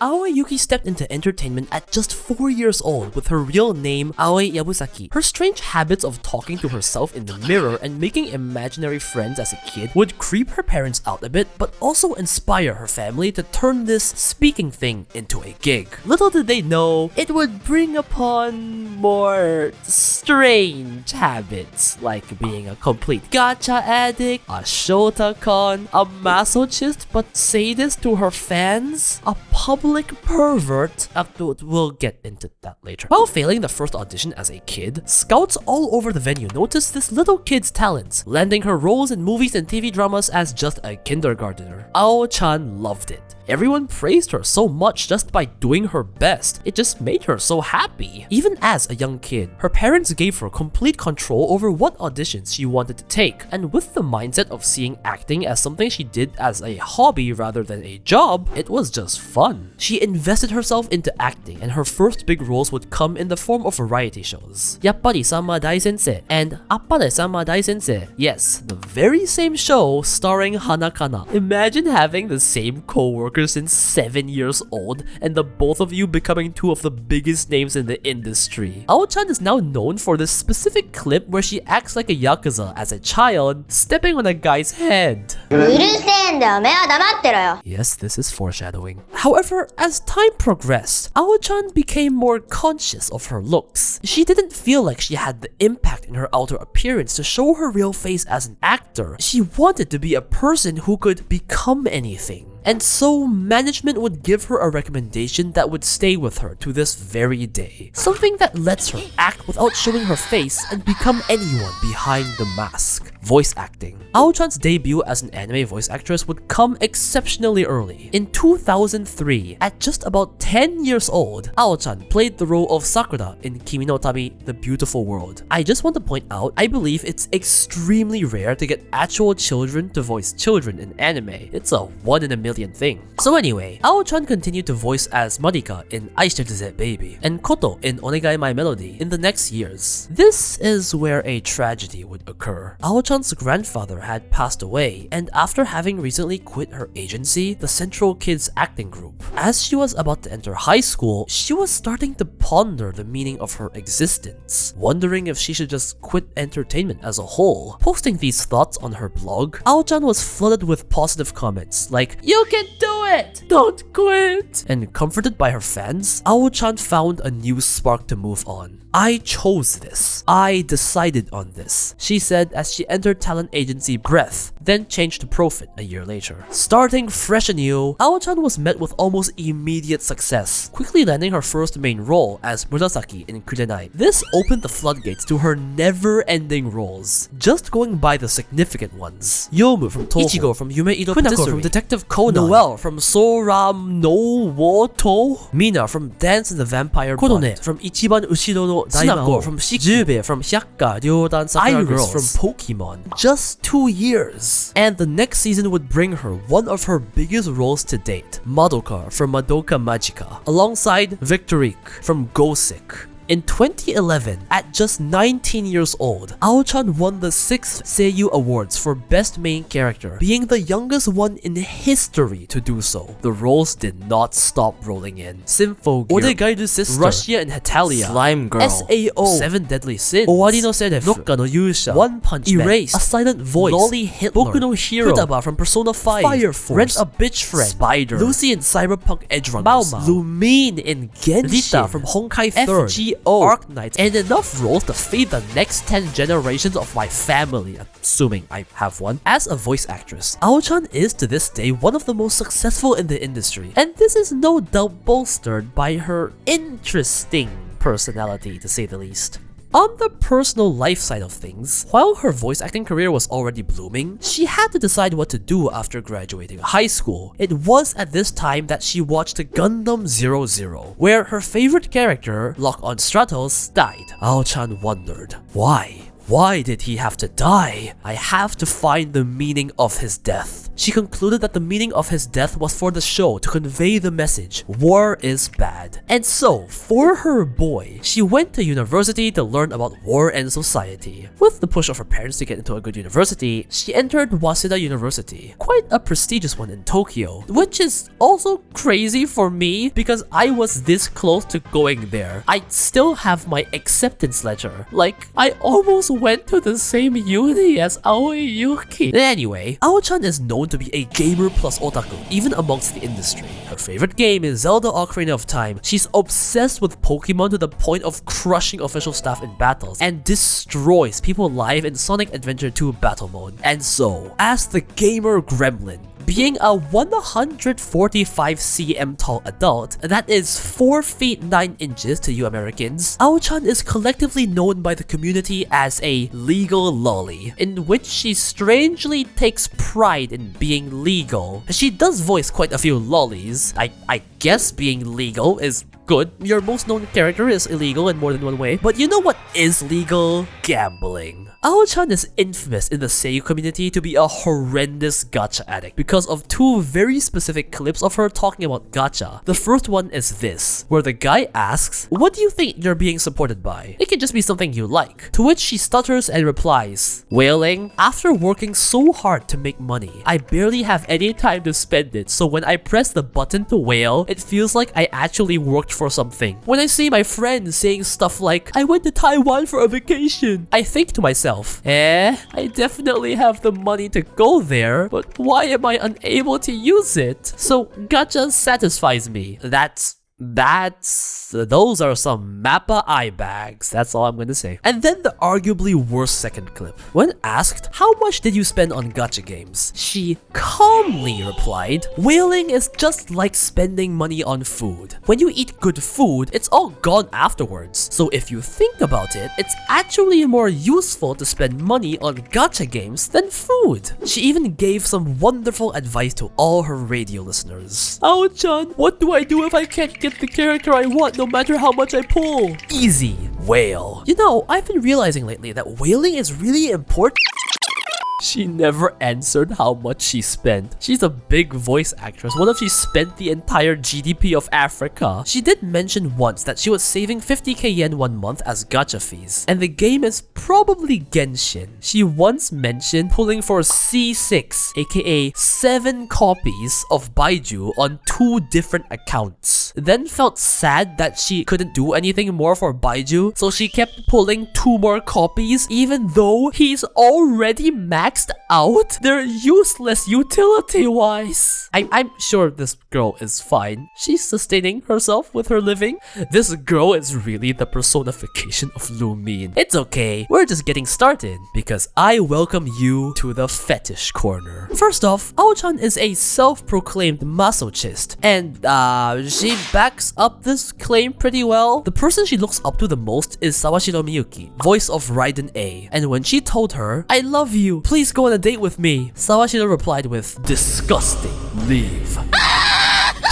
Aoi Yuuki stepped into entertainment at just 4 years old with her real name, Aoi Yabusaki. Her strange habits of talking to herself in the mirror and making imaginary friends as a kid would creep her parents out a bit, but also inspire her family to turn this speaking thing into a gig. Little did they know, it would bring upon more strange habits, like being a complete gacha addict, a shotakon, a masochist but sadist to her fans, a public pervert. We'll get into that later. While failing the first audition as a kid, scouts all over the venue noticed this little kid's talents, landing her roles in movies and TV dramas as just a kindergartner. Ao-chan loved it. Everyone praised her so much just by doing her best. It just made her so happy. Even as a young kid, her parents gave her complete control over what auditions she wanted to take, and with the mindset of seeing acting as something she did as a hobby rather than a job, it was just fun. She invested herself into acting, and her first big roles would come in the form of variety shows. Yappari-sama Dai-sensei and Appare-sama Dai-sensei. Yes, the very same show starring Hanakana. Imagine having the same co-worker since 7 years old, and the both of you becoming two of the biggest names in the industry. Ao-chan is now known for this specific clip where she acts like a yakuza as a child, stepping on a guy's head. Yes, this is foreshadowing. However, as time progressed, Ao-chan became more conscious of her looks. She didn't feel like she had the impact in her outer appearance to show her real face as an actor. She wanted to be a person who could become anything. And so management would give her a recommendation that would stay with her to this very day. Something that lets her act without showing her face and become anyone behind the mask. Voice acting. Ao-chan's debut as an anime voice actress would come exceptionally early. In 2003, at just about 10 years old, Ao-chan played the role of Sakura in Kimi no Tabi, The Beautiful World. I just want to point out, I believe it's extremely rare to get actual children to voice children in anime. It's a 1 in a million thing. So anyway, Ao-chan continued to voice as Marika in Aishiteru Ze Baby and Koto in Onegai My Melody in the next years. This is where a tragedy would occur. Ao-chan's grandfather had passed away, and after having recently quit her agency, the Central Kids Acting Group. As she was about to enter high school, she was starting to ponder the meaning of her existence, wondering if she should just quit entertainment as a whole. Posting these thoughts on her blog, Ao-chan was flooded with positive comments like, "You can do it! Don't quit!" And comforted by her fans, Ao-chan found a new spark to move on. "I chose this. I decided on this," she said as she entered talent agency Breath, then changed to Profit a year later. Starting fresh anew, Ao-chan was met with almost immediate success, quickly landing her first main role as Murasaki in Kurenai. This opened the floodgates to her never-ending roles, just going by the significant ones. Yomu from Toho, Ichigo from Yume Iro Patisserie, from Detective Conan, Noelle from Soram no Woto, Mina from Dance in the Vampire Blood, Kodone from Ichiban Ushiro no Daimao, from Shiki, Jube from Hyakka Ryodan Sakura Girls, from Pokemon. Just 2 years. And the next season would bring her one of her biggest roles to date, Madoka from Madoka Magica, alongside Victorique from Gosick. In 2011, at just 19 years old, Ao-chan won the 6th Seiyuu Awards for Best Main Character, being the youngest one in history to do so. The roles did not stop rolling in. Sympho Gear, Oregairu Sister, Russia and Hetalia, Slime Girl, SAO, 7 Deadly Sins, Owari no Serefu, Nokka no Yusha, One Punch Man, Erased, A Silent Voice, Lolly Hitler, Boku no Hero, Futaba from Persona 5, Fire Force, Rent a Bitch Friend, Spider, Lucy in Cyberpunk Edge Runners, Lumine in Genshin, Rita from Honkai 3rd, Arc Knights, and enough roles to feed the next 10 generations of my family, assuming I have one. As a voice actress, Ao-chan is to this day one of the most successful in the industry, and this is no doubt bolstered by her interesting personality, to say the least. On the personal life side of things, while her voice acting career was already blooming, she had to decide what to do after graduating high school. It was at this time that she watched Gundam 00, where her favorite character, Lock-on Stratos, died. Ao-chan wondered, why? Why did he have to die? I have to find the meaning of his death. She concluded that the meaning of his death was for the show to convey the message, war is bad. And so, for her boy, she went to university to learn about war and society. With the push of her parents to get into a good university, she entered Waseda University, quite a prestigious one in Tokyo, which is also crazy for me because I was this close to going there. I still have my acceptance letter. Like, I almost went to the same uni as Aoi Yuuki. Anyway, Ao-chan is known to be a gamer plus otaku, even amongst the industry. Her favorite game is Zelda Ocarina of Time. She's obsessed with Pokemon to the point of crushing official staff in battles and destroys people live in Sonic Adventure 2 battle mode. And so, as the gamer gremlin, being a 145 cm tall adult, that is 4 feet 9 inches to you Americans, Ao-chan is collectively known by the community as a legal lolly, in which she strangely takes pride in being legal. She does voice quite a few lollies. I guess being legal is good. Your most known character is illegal in more than one way, but you know what is legal? Gambling. Ao-chan is infamous in the seiyuu community to be a horrendous gacha addict because of 2 very specific clips of her talking about gacha. The first one is this, where the guy asks, "What do you think you're being supported by? It can just be something you like." To which she stutters and replies, "Whaling? After working so hard to make money, I barely have any time to spend it, so when I press the button to whale, it feels like I actually worked for something. When I see my friends saying stuff like, 'I went to Taiwan for a vacation,' I think to myself, I definitely have the money to go there, but why am I unable to use it? So gacha satisfies me. Those are some Mappa eye bags. That's all I'm gonna say." And then the arguably worst second clip. When asked, "How much did you spend on gacha games?" she calmly replied, "Whaling is just like spending money on food. When you eat good food, it's all gone afterwards. So if you think about it, it's actually more useful to spend money on gacha games than food." She even gave some wonderful advice to all her radio listeners. "Ao-chan, what do I do if I can't get the character I want no matter how much I pull?" Easy, whale. You know, I've been realizing lately that whaling is really important. She never answered how much she spent. She's a big voice actress. What if she spent the entire GDP of Africa? She did mention once that she was saving 50k yen one month as gacha fees, and the game is probably Genshin. She once mentioned pulling for C6, aka 7 copies of Baiju on 2 different accounts. Then felt sad that she couldn't do anything more for Baiju, so she kept pulling 2 more copies even though he's already maxed out. They're useless utility-wise. I'm sure this girl is fine. She's sustaining herself with her living. This girl is really the personification of Lumine. It's okay, we're just getting started because I welcome you to the fetish corner. First off, Ao-chan is a self-proclaimed masochist, and she backs up this claim pretty well. The person she looks up to the most is Sawashiro Miyuki, voice of Raiden A, and when she told her, "I love you, please go on a date with me," Sawashiro replied with, "Disgusting, leave."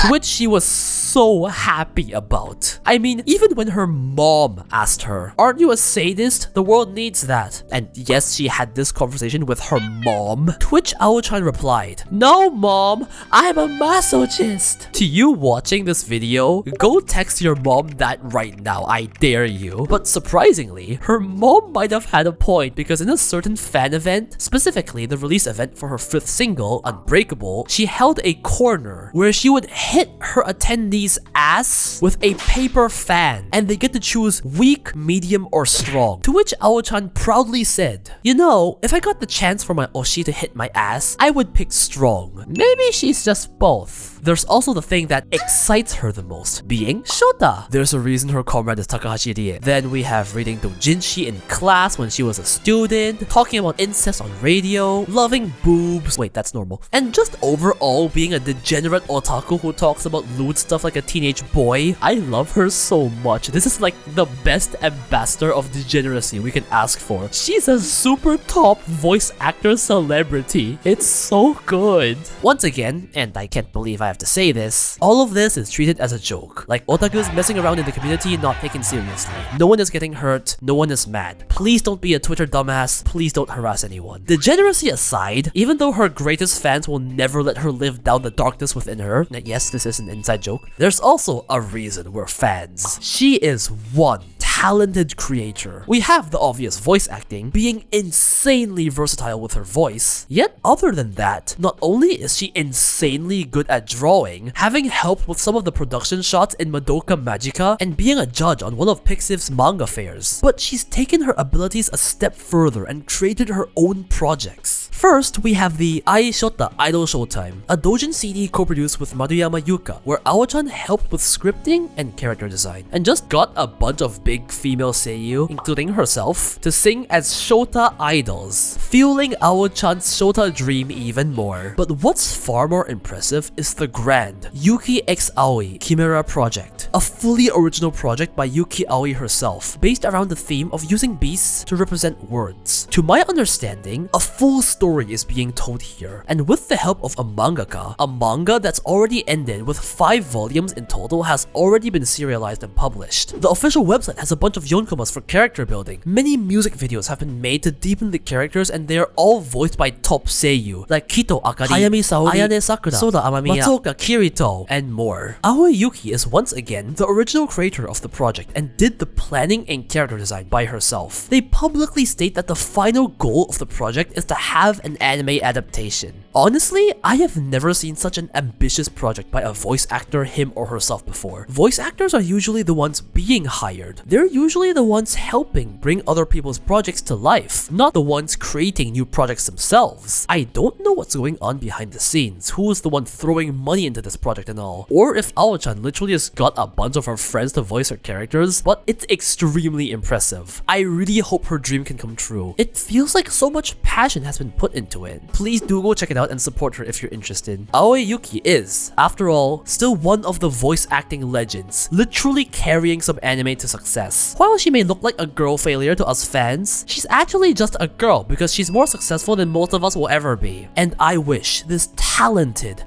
To which she was so happy about. I mean, even when her mom asked her, "Aren't you a sadist? The world needs that." And yes, she had this conversation with her mom. To which Ao-chan replied, "No mom, I'm a masochist." To you watching this video, go text your mom that right now, I dare you. But surprisingly, her mom might have had a point because in a certain fan event, specifically the release event for her 5th single, Unbreakable, she held a corner where she would hit her attendees ass with a paper fan, and they get to choose weak, medium, or strong. To which Ao-chan proudly said, "You know, if I got the chance for my Oshi to hit my ass, I would pick strong." Maybe she's just both. There's also the thing that excites her the most, being Shota. There's a reason her comrade is Takahashi Rie. Then we have reading doujinshi in class when she was a student, talking about incest on radio, loving boobs, wait, that's normal, and just overall being a degenerate otaku who talks about lewd stuff like like a teenage boy. I love her so much. This is like the best ambassador of degeneracy we can ask for. She's a super top voice actor celebrity. It's so good. Once again, and I can't believe I have to say this, all of this is treated as a joke. Like otakus messing around in the community, not taken seriously. No one is getting hurt, no one is mad. Please don't be a Twitter dumbass, please don't harass anyone. Degeneracy aside, even though her greatest fans will never let her live down the darkness within her, and yes, this is an inside joke, there's also a reason we're fans. She is one talented creator. We have the obvious voice acting, being insanely versatile with her voice, yet other than that, not only is she insanely good at drawing, having helped with some of the production shots in Madoka Magica, and being a judge on one of Pixiv's manga fairs, but she's taken her abilities a step further and created her own projects. First, we have the Ai Shota Idol Showtime, a doujin CD co-produced with Maruyama Yuka, where Aoi-chan helped with scripting and character design, and just got a bunch of big female seiyuu, including herself, to sing as Shota idols, fueling Aoi-chan's Shota dream even more. But what's far more impressive is the grand Yuki x Aoi Chimera project, a fully original project by Yuki Aoi herself, based around the theme of using beasts to represent words. To my understanding, a full story is being told here, and with the help of a mangaka, a manga that's already ended with 5 volumes in total has already been serialized and published. The official website has a bunch of yonkomas for character building. Many music videos have been made to deepen the characters, and they are all voiced by top seiyuu like Kito Akari, Hayami Saori, Ayane Sakura, Soda Amamiya, Matsuoka Kirito, and more. Aoi Yuuki is once again the original creator of the project and did the planning and character design by herself. They publicly state that the final goal of the project is to have an anime adaptation. Honestly, I have never seen such an ambitious project by a voice actor, him or herself, before. Voice actors are usually the ones being hired. They're usually the ones helping bring other people's projects to life, not the ones creating new projects themselves. I don't know what's going on behind the scenes, who is the one throwing money into this project and all, or if Aoi-chan literally just got a bunch of her friends to voice her characters, but it's extremely impressive. I really hope her dream can come true. It feels like so much passion has been put into it. Please do go check it out and support her if you're interested. Aoi Yuuki is, after all, still one of the voice acting legends, literally carrying some anime to success. While she may look like a girl failure to us fans, she's actually just a girl because she's more successful than most of us will ever be. And I wish this talented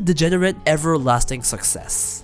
degenerate everlasting success.